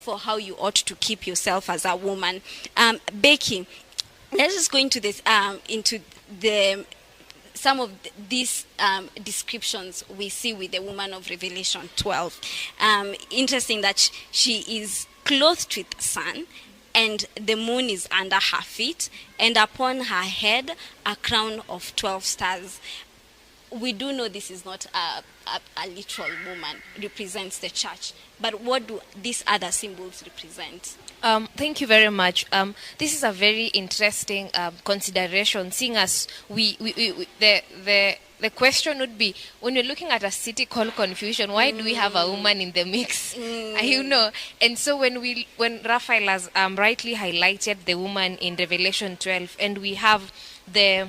for how you ought to keep yourself as a woman. Becky, let's just go into this into the some of these descriptions we see with the woman of Revelation 12. Interesting that she is clothed with sun, and the moon is under her feet, and upon her head a crown of 12 stars. We do know this is not a literal woman, represents the church. But what do these other symbols represent? Thank you very much. This is a very interesting consideration, seeing as the question would be, when you're looking at a city called confusion, why do we have a woman in the mix? You know, and so when Raphael has rightly highlighted the woman in Revelation 12, and we have the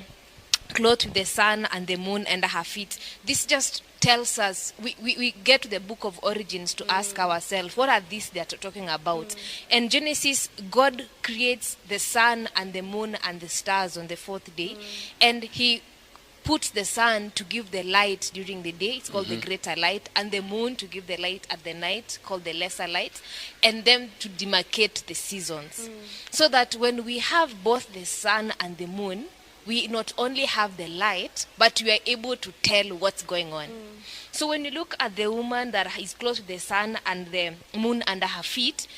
clothed with the sun and the moon under her feet, this just tells us, we get to the book of origins to ask ourselves, what are these they're talking about? And Genesis, God creates the sun and the moon and the stars on the fourth day, and he puts the sun to give the light during the day, it's called the greater light, and the moon to give the light at the night, called the lesser light, and then to demarcate the seasons. So that when we have both the sun and the moon, we not only have the light, but we are able to tell what's going on. So when you look at the woman that is close to the sun and the moon under her feet,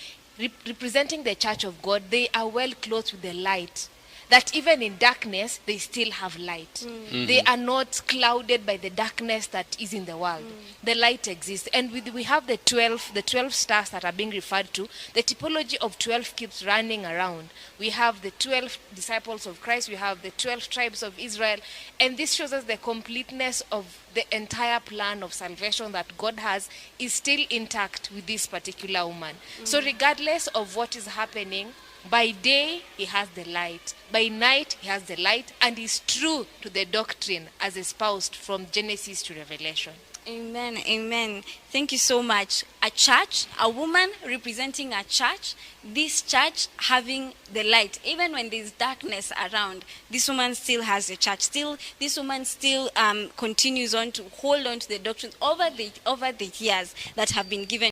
representing the church of God, they are well clothed with the light. That even in darkness, they still have light. They are not clouded by the darkness that is in the world. The light exists. And we have the 12 stars that are being referred to. The typology of 12 keeps running around. We have the 12 disciples of Christ. We have the 12 tribes of Israel. And this shows us the completeness of the entire plan of salvation that God has is still intact with this particular woman. So regardless of what is happening, by day, he has the light. By night, he has the light, and is true to the doctrine as espoused from Genesis to Revelation. Amen, amen. Thank you so much. A church, a woman representing a church, this church having the light. Even when there's darkness around, this woman still has the church. This woman still continues on to hold on to the doctrines over the years that have been given